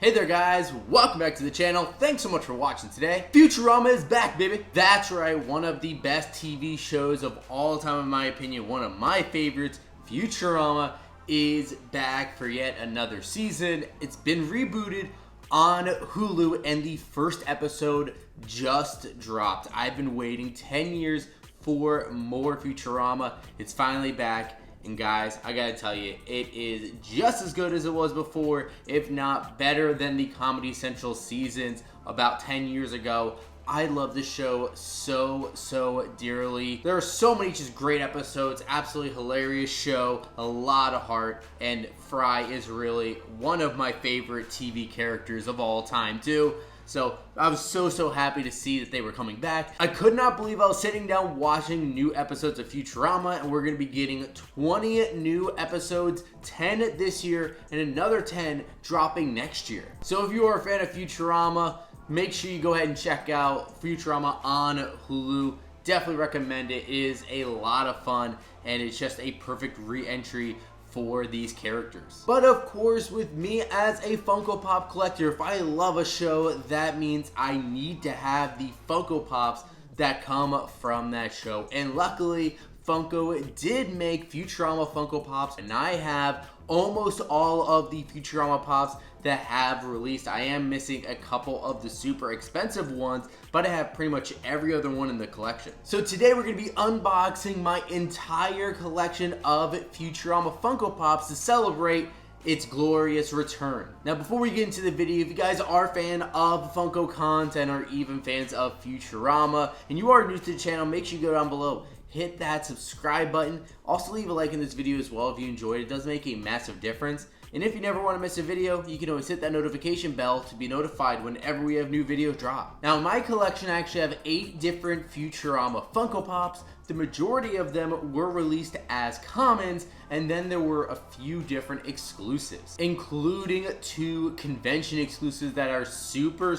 Hey there guys, welcome back to the channel. Thanks so much for watching today. Futurama is back, baby. That's right, one of the best TV shows of all time in my opinion, one of my favorites. Futurama is back for yet another season. It's been rebooted on Hulu and the first episode just dropped. I've been waiting 10 years for more Futurama. It's finally back. And guys, I gotta tell you, it is just as good as it was before, if not better than the Comedy Central seasons about 10 years ago. I love this show so dearly. There are so many just great episodes, absolutely hilarious show, a lot of heart, and Fry is really one of my favorite TV characters of all time too. So I was so happy to see that they were coming back. I could not believe I was sitting down watching new episodes of Futurama, and we're going to be getting 20 new episodes, 10 this year, and another 10 dropping next year. So if you are a fan of Futurama, make sure you go ahead and check out Futurama on Hulu. Definitely recommend it. It is a lot of fun, and it's just a perfect re-entry for these characters. But of course, with me as a Funko Pop collector, if I love a show, that means I need to have the Funko Pops that come from that show. And luckily, Funko did make Futurama Funko Pops, and I have almost all of the Futurama Pops that have released. I am missing a couple of the super expensive ones, but I have pretty much every other one in the collection. So today we're going to be unboxing my entire collection of Futurama Funko Pops to celebrate its glorious return. Now before we get into the video, if you guys are a fan of Funko content or even fans of Futurama and you are new to the channel, make sure you go down below, hit that subscribe button. Also leave a like in this video as well if you enjoyed it. It does make a massive difference. And if you never want to miss a video, you can always hit that notification bell to be notified whenever we have new videos drop. Now in my collection, I actually have 8 different Futurama Funko Pops. The majority of them were released as commons, and then there were a few different exclusives, including 2 convention exclusives that are super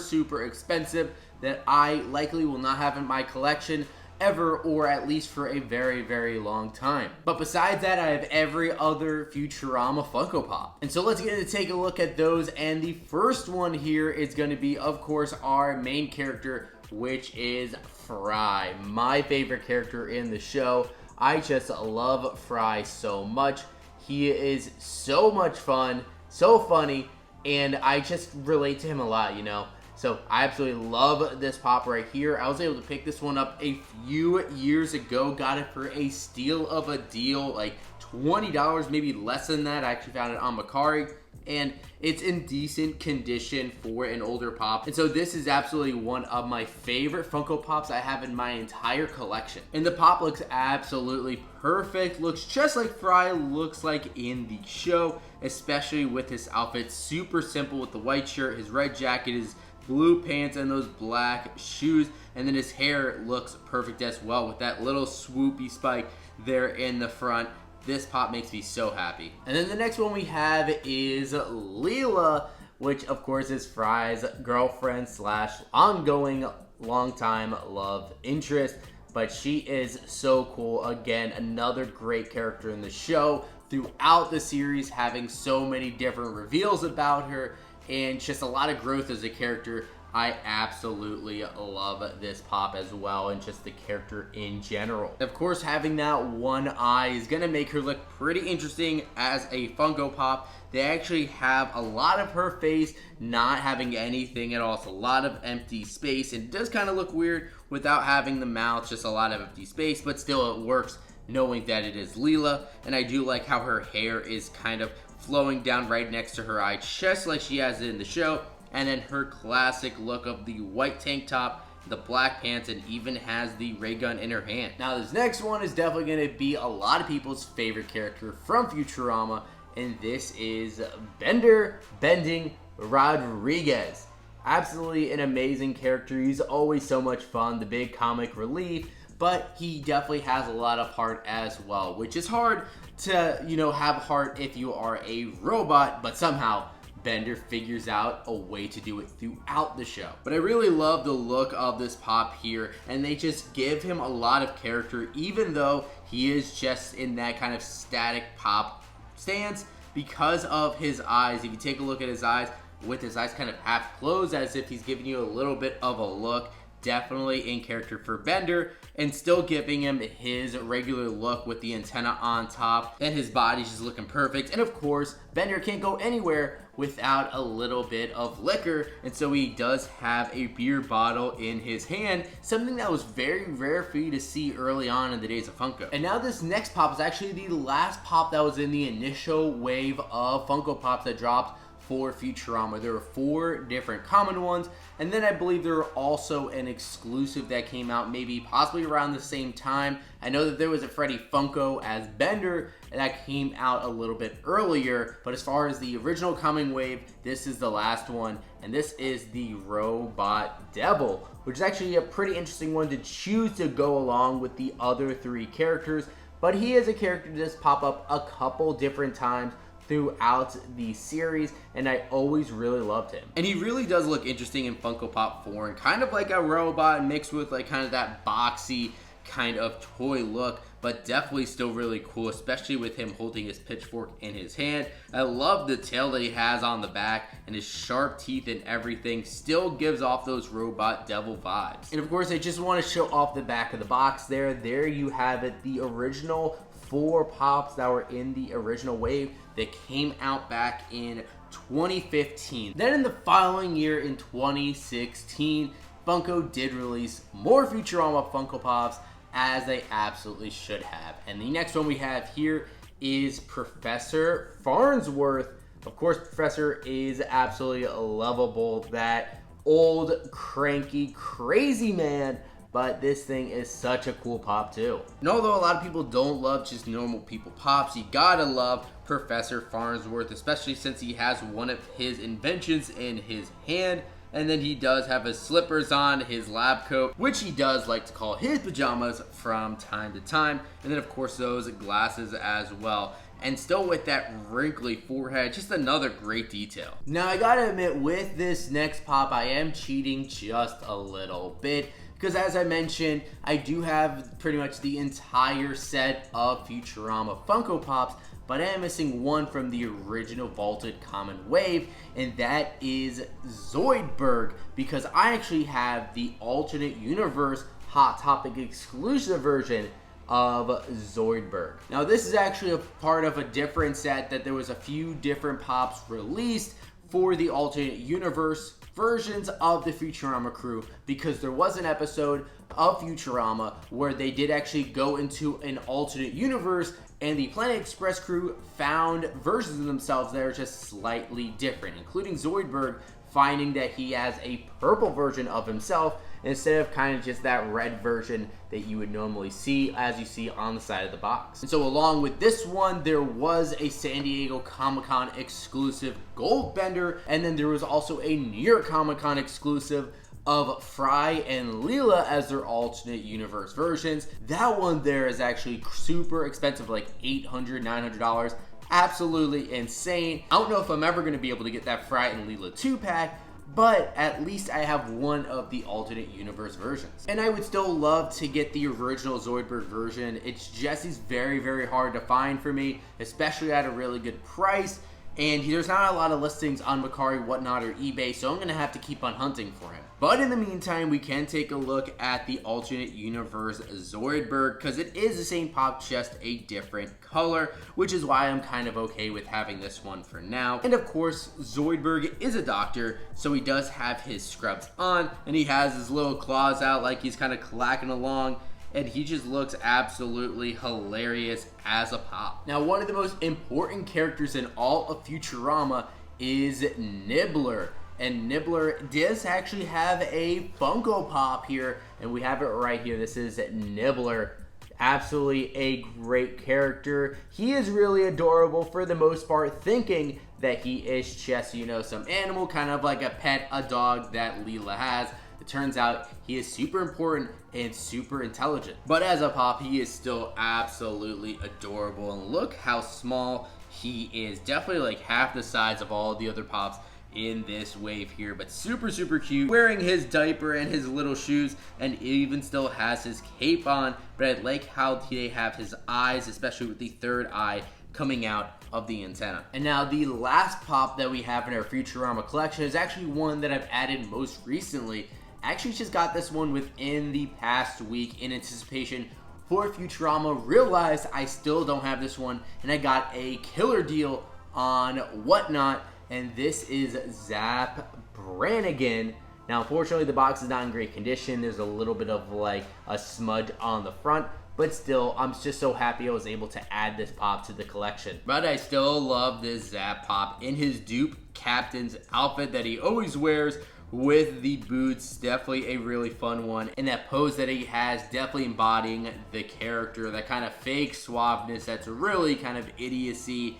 expensive that I likely will not have in my collection ever, or at least for a very long time. But besides that, I have every other Futurama Funko Pop. And so let's get into take a look at those, and the first one here is going to be, of course, our main character, which is Fry, my favorite character in the show. I just love Fry so much. He is so much fun, so funny, and I just relate to him a lot, you know. So I absolutely love this pop right here. I was able to pick this one up a few years ago. Got it for a steal of a deal, like $20, maybe less than that. I actually found it on Mercari, and it's in decent condition for an older pop. And so this is absolutely one of my favorite Funko Pops I have in my entire collection. And the pop looks absolutely perfect. Looks just like Fry looks like in the show, especially with his outfit. Super simple with the white shirt, his red jacket, his blue pants, and those black shoes, and then his hair looks perfect as well with that little swoopy spike there in the front. This pop makes me so happy. And then the next one we have is Leela, which of course is Fry's girlfriend slash ongoing longtime love interest, but she is so cool. Again, another great character in the show throughout the series, having so many different reveals about her and just a lot of growth as a character. I absolutely love this pop as well, and just the character in general. Of course, having that one eye is gonna make her look pretty interesting as a Funko Pop. They actually have a lot of her face not having anything at all. It's a lot of empty space, and it does kind of look weird without having the mouth, just a lot of empty space, but still it works knowing that it is Leela. And I do like how her hair is kind of flowing down right next to her eye, just like she has it in the show. And then her classic look of the white tank top, the black pants, and even has the ray gun in her hand. Now this next one is definitely going to be a lot of people's favorite character from Futurama, and this is Bender Bending Rodriguez. Absolutely an amazing character. He's always so much fun, the big comic relief, but he definitely has a lot of heart as well, which is hard to, you know, have heart if you are a robot, but somehow Bender figures out a way to do it throughout the show. But I really love the look of this pop here, and they just give him a lot of character, even though he is just in that kind of static pop stance because of his eyes. If you take a look at his eyes, with his eyes kind of half closed as if he's giving you a little bit of a look. Definitely in character for Bender, and still giving him his regular look with the antenna on top, and his body's just looking perfect. And of course, Bender can't go anywhere without a little bit of liquor, and so he does have a beer bottle in his hand, something that was very rare for you to see early on in the days of Funko. And now this next pop is actually the last pop that was in the initial wave of Funko Pops that dropped for Futurama. There were 4 different common ones, and then I believe there were also an exclusive that came out maybe possibly around the same time. I know that there was a Freddy Funko as Bender that came out a little bit earlier, but as far as the original coming wave, this is the last one, and this is the Robot Devil, which is actually a pretty interesting one to choose to go along with the other 3 characters, but he is a character that does pop up a couple different times throughout the series, and I always really loved him. And he really does look interesting in Funko Pop form, kind of like a robot mixed with like kind of that boxy kind of toy look, but definitely still really cool, especially with him holding his pitchfork in his hand. I love the tail that he has on the back, and his sharp teeth and everything still gives off those Robot Devil vibes. And of course, I just want to show off the back of the box there. There you have it, the original 4 pops that were in the original wave that came out back in 2015. Then in the following year, in 2016, Funko did release more Futurama Funko Pops, as they absolutely should have. And the next one we have here is Professor Farnsworth. Of course, Professor is absolutely lovable, that old, cranky, crazy man, but this thing is such a cool pop too. And although a lot of people don't love just normal people pops, you gotta love Professor Farnsworth, especially since he has one of his inventions in his hand. And then he does have his slippers on, his lab coat, which he does like to call his pajamas from time to time. And then of course those glasses as well. And still with that wrinkly forehead, just another great detail. Now I gotta admit, with this next pop, I am cheating just a little bit, because as I mentioned, I do have pretty much the entire set of Futurama Funko Pops, but I am missing one from the original Vaulted Common Wave, and that is Zoidberg, because I actually have the alternate universe Hot Topic exclusive version of Zoidberg. Now this is actually a part of a different set that there was a few different pops released for the alternate universe versions of the Futurama crew, because there was an episode of Futurama where they did actually go into an alternate universe, and the Planet Express crew found versions of themselves that are just slightly different, including Zoidberg finding that he has a purple version of himself instead of kind of just that red version that you would normally see, as you see on the side of the box. And so along with this one, there was a San Diego Comic-Con exclusive Gold Bender, and then there was also a New York Comic-Con exclusive of Fry and Leela as their alternate universe versions. That one there is actually super expensive, like $800, $900. Absolutely insane. I don't know if I'm ever going to be able to get that Fry and Leela 2-pack, but at least I have one of the alternate universe versions. And I would still love to get the original Zoidberg version. It's just he's very, very hard to find for me, especially at a really good price. And there's not a lot of listings on Mercari, whatnot, or eBay, so I'm going to have to keep on hunting for him. But in the meantime, we can take a look at the alternate universe Zoidberg, because it is the same pop, just a different color, which is why I'm kind of okay with having this one for now. And of course, Zoidberg is a doctor, so he does have his scrubs on, and he has his little claws out like he's kind of clacking along, and he just looks absolutely hilarious as a pop. Now, one of the most important characters in all of Futurama is Nibbler. And Nibbler does actually have a Funko Pop here, and we have it right here. This is Nibbler. Absolutely a great character. He is really adorable for the most part, thinking that he is just, you know, some animal, kind of like a pet, a dog that Leela has. It turns out he is super important and super intelligent. But as a pop, he is still absolutely adorable. And look how small he is. Definitely like half the size of all the other pops in this wave here, but super, super cute. Wearing his diaper and his little shoes, and even still has his cape on. But I like how they have his eyes, especially with the third eye, coming out of the antenna. And now the last pop that we have in our Futurama collection is actually one that I've added most recently. I actually just got this one within the past week in anticipation for Futurama. Realized I still don't have this one, and I got a killer deal on Whatnot, and this is Zap Brannigan. Now, unfortunately, the box is not in great condition. There's a little bit of like a smudge on the front, but still, I'm just so happy I was able to add this pop to the collection. But I still love this Zap pop in his dupe captain's outfit that he always wears with the boots. Definitely a really fun one. And that pose that he has, definitely embodying the character, that kind of fake suaveness that's really kind of idiocy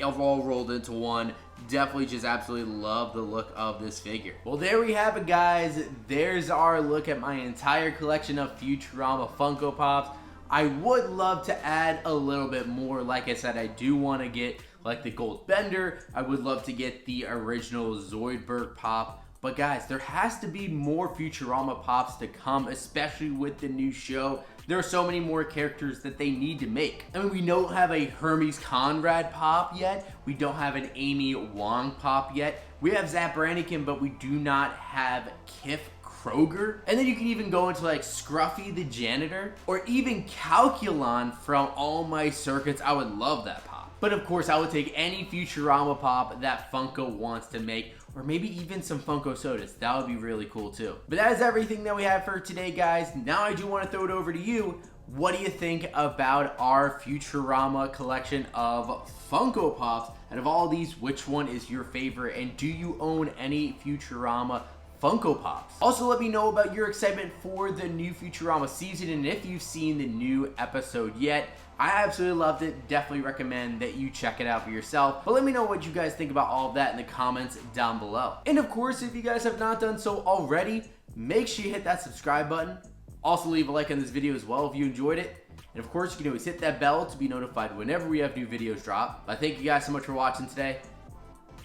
all rolled into one. Definitely just absolutely love the look of this figure. Well, there we have it, guys. There's our look at my entire collection of Futurama Funko Pops. I would love to add a little bit more. Like I said, I do want to get like the Gold Bender. I would love to get the original Zoidberg pop. But guys, there has to be more Futurama pops to come, especially with the new show. There are so many more characters that they need to make. I mean, we don't have a Hermes Conrad pop yet. We don't have an Amy Wong pop yet. We have Zap Brannigan, but we do not have Kif Kroger. And then you can even go into like Scruffy the janitor, or even Calculon from All My Circuits. I would love that pop. But of course, I would take any Futurama pop that Funko wants to make, or maybe even some Funko Sodas. That would be really cool too. But that is everything that we have for today, guys. Now I do want to throw it over to you. What do you think about our Futurama collection of Funko Pops? Out of all these, which one is your favorite? And do you own any Futurama Funko Pops? Also, let me know about your excitement for the new Futurama season, and if you've seen the new episode yet. I absolutely loved it. Definitely recommend that you check it out for yourself. But let me know what you guys think about all of that in the comments down below. And of course, if you guys have not done so already, make sure you hit that subscribe button. Also, leave a like on this video as well if you enjoyed it. And of course, you can always hit that bell to be notified whenever we have new videos drop. I thank you guys so much for watching today.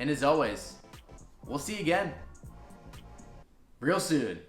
And as always, we'll see you again real soon.